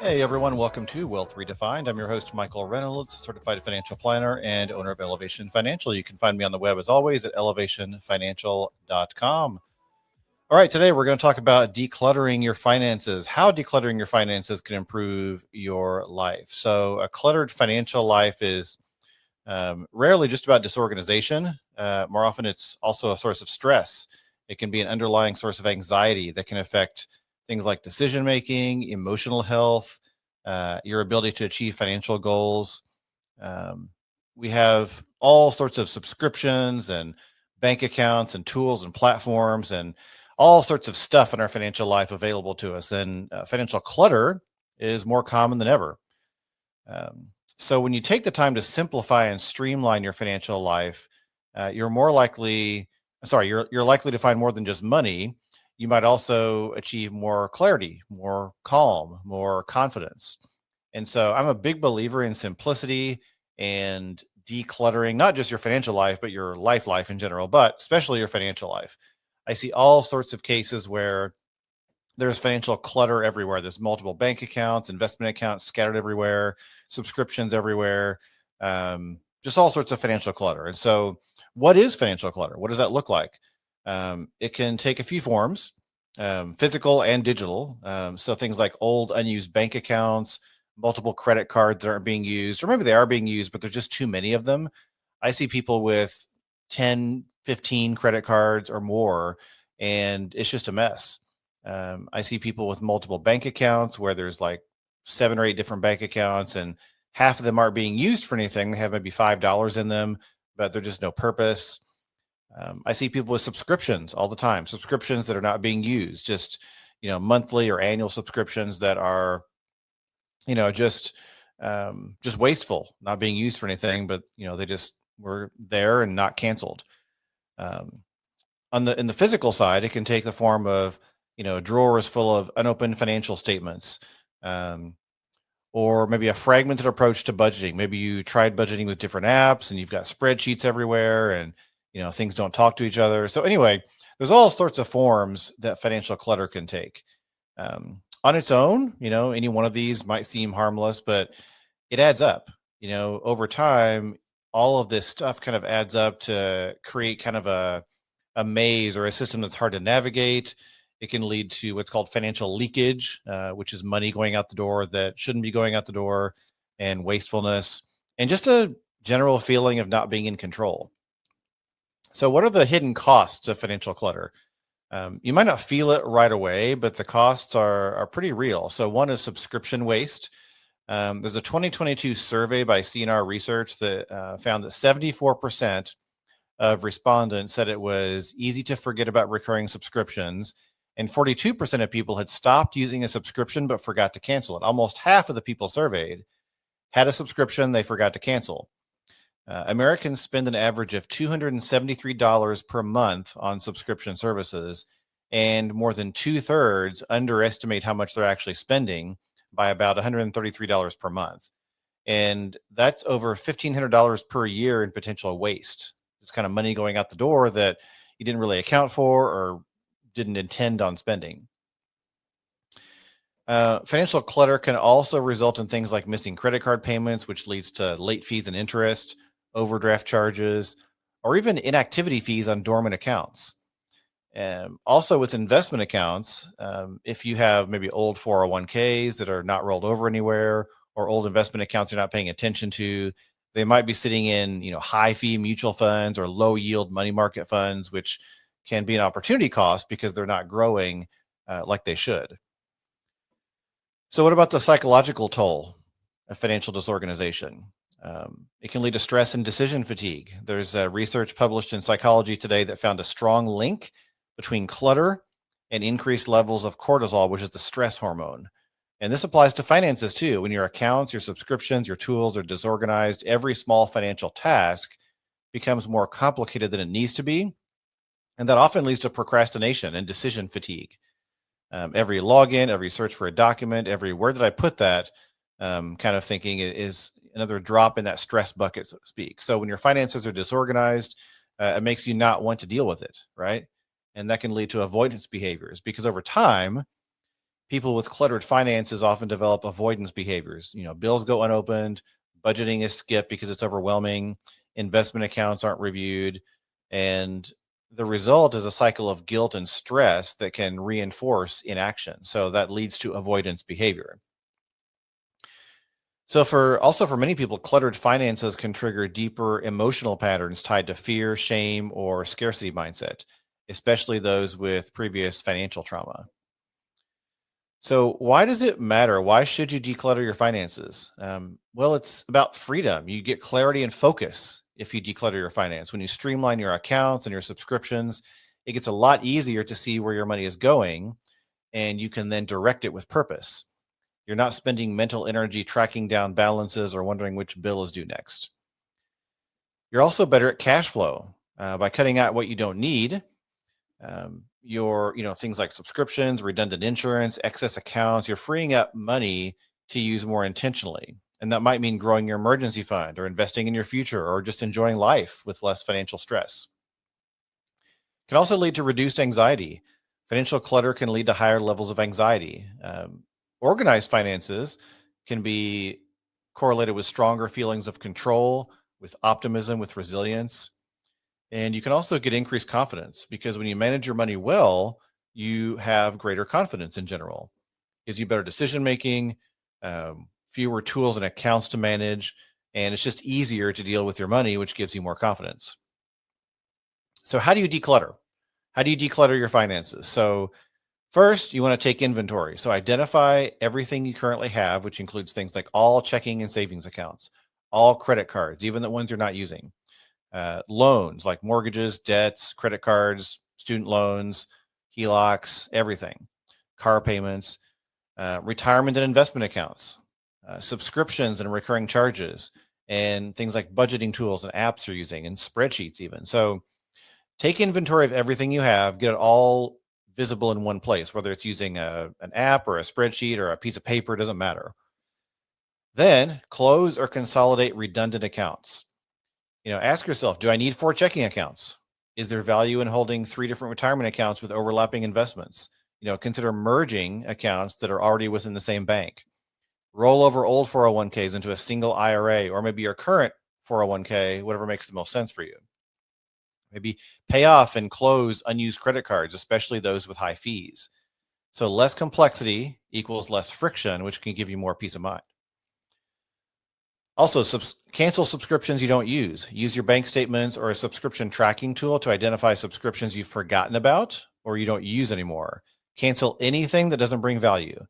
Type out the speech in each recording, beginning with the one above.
Hey everyone, welcome to Wealth Redefined. I'm your host, Michael Reynolds, certified financial planner and owner of Elevation Financial. You can find me on the web as always at elevationfinancial.com. All right, today we're going to talk about decluttering your finances, how decluttering your finances can improve your life. So, a cluttered financial life is rarely just about disorganization. More often, it's also a source of stress. It can be an underlying source of anxiety that can affect things like decision making, emotional health, your ability to achieve financial goals. Um, we have all sorts of subscriptions and bank accounts and tools and platforms and all sorts of stuff in our financial life available to us. And financial clutter is more common than ever. Um, so when you take the time to simplify and streamline your financial life, you're likely to find more than just money. You might also achieve more clarity, more calm, more confidence. And so I'm a big believer in simplicity and decluttering, not just your financial life, but your life in general, but especially your financial life. I see all sorts of cases where there's financial clutter everywhere. There's multiple bank accounts, investment accounts scattered everywhere, subscriptions everywhere, just all sorts of financial clutter. And so, what is financial clutter? What does that look like? It can take a few forms, physical and digital. So, things like old unused bank accounts, multiple credit cards that aren't being used, or maybe they are being used, but there's just too many of them. I see people with 10, 15 credit cards or more, and it's just a mess. I see people with multiple bank accounts where there's like 7 or 8 different bank accounts, and half of them aren't being used for anything. They have maybe $5 in them, but they're just no purpose. I see people with subscriptions all the time, subscriptions that are not being used, just monthly or annual subscriptions that are just wasteful, not being used for anything, but they just were there and not canceled. Um, in the physical side, it can take the form of drawers full of unopened financial statements, um, or maybe a fragmented approach to budgeting. Maybe you tried budgeting with different apps, and you've got spreadsheets everywhere, and things don't talk to each other. So anyway, there's all sorts of forms that financial clutter can take. On its own, any one of these might seem harmless, but it adds up. Over time, all of this stuff kind of adds up to create kind of a maze or a system that's hard to navigate. It can lead to what's called financial leakage, which is money going out the door that shouldn't be going out the door, and wastefulness, and just a general feeling of not being in control. So, what are the hidden costs of financial clutter? You might not feel it right away, but the costs are pretty real. So, one is subscription waste. There's a 2022 survey by CNR Research that found that 74% of respondents said it was easy to forget about recurring subscriptions, and 42% of people had stopped using a subscription but forgot to cancel it. Almost half of the people surveyed had a subscription they forgot to cancel. Americans spend an average of $273 per month on subscription services, and more than 2/3 underestimate how much they're actually spending by about $133 per month. And that's over $1,500 per year in potential waste. It's kind of money going out the door that you didn't really account for or didn't intend on spending. Financial clutter can also result in things like missing credit card payments, which leads to late fees and interest, overdraft charges, or even inactivity fees on dormant accounts. Also, with investment accounts, if you have maybe old 401ks that are not rolled over anywhere, or old investment accounts you're not paying attention to, they might be sitting in high fee mutual funds or low yield money market funds, which can be an opportunity cost because they're not growing like they should. So, what about the psychological toll of financial disorganization? It can lead to stress and decision fatigue. There's research published in Psychology Today that found a strong link between clutter and increased levels of cortisol, which is the stress hormone. And this applies to finances too. When your accounts, your subscriptions, your tools are disorganized, every small financial task becomes more complicated than it needs to be. And that often leads to procrastination and decision fatigue. Every login, every search for a document, every where did I put that kind of thinking is another drop in that stress bucket, so to speak. So when your finances are disorganized, it makes you not want to deal with it, right? And that can lead to avoidance behaviors because over time, People with cluttered finances often develop avoidance behaviors. Bills go unopened, budgeting is skipped because it's overwhelming, investment accounts aren't reviewed, and the result is a cycle of guilt and stress that can reinforce inaction. So that leads to avoidance behavior. So for many people, cluttered finances can trigger deeper emotional patterns tied to fear, shame, or scarcity mindset, especially those with previous financial trauma. So, why does it matter? Why should you declutter your finances? Well, it's about freedom. You get clarity and focus if you declutter your finance. When you streamline your accounts and your subscriptions, it gets a lot easier to see where your money is going, and you can then direct it with purpose. You're not spending mental energy tracking down balances or wondering which bill is due next. You're also better at cash flow by cutting out what you don't need. Things like subscriptions, redundant insurance, excess accounts, you're freeing up money to use more intentionally. And that might mean growing your emergency fund or investing in your future or just enjoying life with less financial stress. Can also lead to reduced anxiety. Financial clutter can lead to higher levels of anxiety. Organized finances can be correlated with stronger feelings of control, with optimism, with resilience. And you can also get increased confidence because when you manage your money well, you have greater confidence in general. Gives you better decision making, fewer tools and accounts to manage, and it's just easier to deal with your money, which gives you more confidence. So, how do you declutter? How do you declutter your finances? So, first, you want to take inventory. So, identify everything you currently have, which includes things like all checking and savings accounts, all credit cards, even the ones you're not using, loans like mortgages, debts, credit cards, student loans, HELOCs, everything, car payments, retirement and investment accounts, subscriptions and recurring charges, and things like budgeting tools and apps you're using, and spreadsheets, even. So take inventory of everything you have, get it all visible in one place, whether it's using an app or a spreadsheet or a piece of paper, doesn't matter. Then close or consolidate redundant accounts. Ask yourself, do I need 4 checking accounts? Is there value in holding 3 different retirement accounts with overlapping investments? Consider merging accounts that are already within the same bank. Roll over old 401ks into a single IRA, or maybe your current 401k, whatever makes the most sense for you. Maybe pay off and close unused credit cards, especially those with high fees. So less complexity equals less friction, which can give you more peace of mind. Also, cancel subscriptions you don't use. Use your bank statements or a subscription tracking tool to identify subscriptions you've forgotten about or you don't use anymore. Cancel anything that doesn't bring value.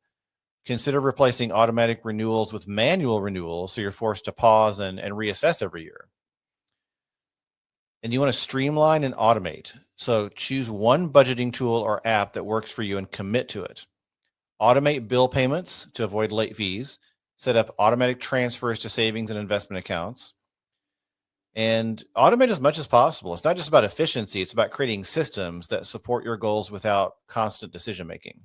Consider replacing automatic renewals with manual renewals so you're forced to pause and reassess every year. And you want to streamline and automate. So choose one budgeting tool or app that works for you and commit to it. Automate bill payments to avoid late fees. Set up automatic transfers to savings and investment accounts, and automate as much as possible. It's not just about efficiency, it's about creating systems that support your goals without constant decision making.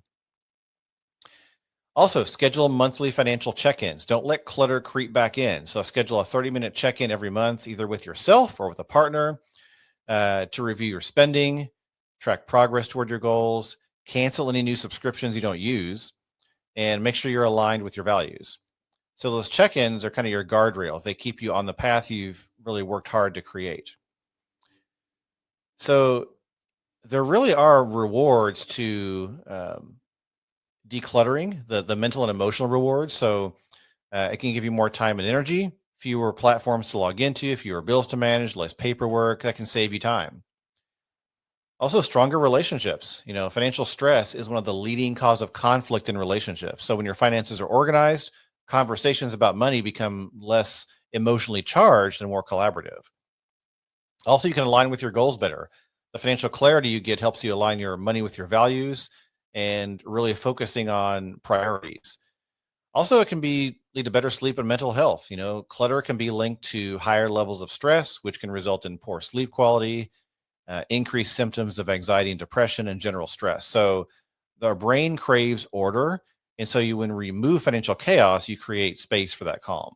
Also, schedule monthly financial check-ins. Don't let clutter creep back in. So schedule a 30-minute check-in every month, either with yourself or with a partner, to review your spending, track progress toward your goals, cancel any new subscriptions you don't use, and make sure you're aligned with your values. So those check-ins are kind of your guardrails. They keep you on the path you've really worked hard to create. So there really are rewards to decluttering, the mental and emotional rewards. So it can give you more time and energy, fewer platforms to log into, fewer bills to manage, less paperwork. That can save you time. Also, stronger relationships. Financial stress is one of the leading cause of conflict in relationships. So when your finances are organized, conversations about money become less emotionally charged and more collaborative. Also, you can align with your goals better. The financial clarity you get helps you align your money with your values and really focusing on priorities. Also, it can lead to better sleep and mental health. Clutter can be linked to higher levels of stress, which can result in poor sleep quality, increased symptoms of anxiety and depression, and general stress. So the brain craves order. And so when you remove financial chaos, you create space for that calm.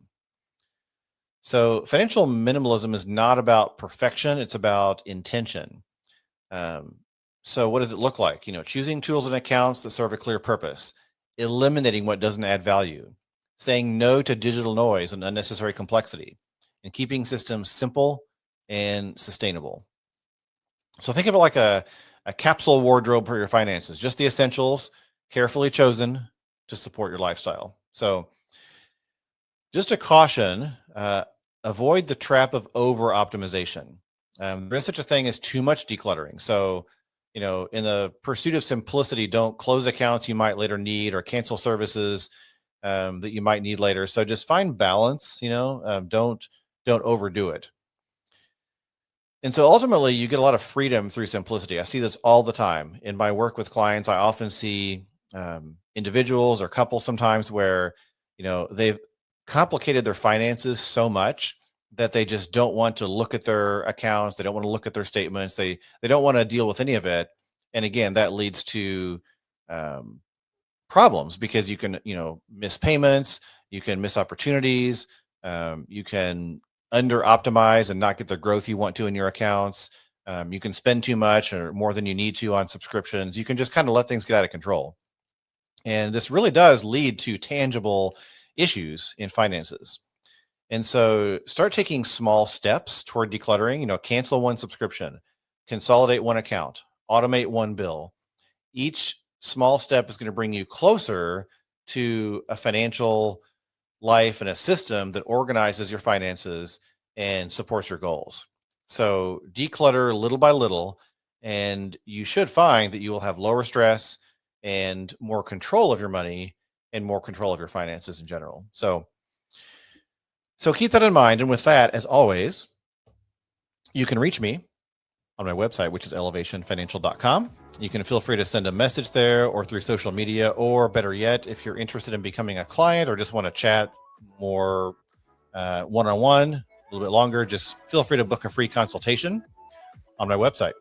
So financial minimalism is not about perfection. It's about intention. So what does it look like? Choosing tools and accounts that serve a clear purpose. eliminating what doesn't add value, saying no to digital noise and unnecessary complexity, and keeping systems simple and sustainable. So think of it like a capsule wardrobe for your finances, just the essentials, carefully chosen to support your lifestyle. So just a caution, avoid the trap of over optimization. There is such a thing as too much decluttering. So, in the pursuit of simplicity, don't close accounts you might later need or cancel services that you might need later. So just find balance, don't overdo it. And so ultimately you get a lot of freedom through simplicity. I see this all the time in my work with clients. I often see individuals or couples sometimes where, they've complicated their finances so much that they just don't want to look at their accounts. They don't want to look at their statements. They don't want to deal with any of it. And again, that leads to problems because you can, miss payments, you can miss opportunities, you can under optimize and not get the growth you want to in your accounts. You can spend too much or more than you need to on subscriptions. You can just kind of let things get out of control. And this really does lead to tangible issues in finances. And so start taking small steps toward decluttering, cancel one subscription, consolidate one account, automate one bill. Each small step is going to bring you closer to a financial life and a system that organizes your finances and supports your goals. So declutter little by little, and you should find that you will have lower stress and more control of your money and more control of your finances in general. So keep that in mind. And with that, as always, you can reach me on my website, which is elevationfinancial.com. You can feel free to send a message there or through social media, or better yet, if you're interested in becoming a client or just want to chat more one-on-one, a little bit longer, just feel free to book a free consultation on my website.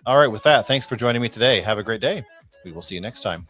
All right, with that, thanks for joining me today. Have a great day. We will see you next time.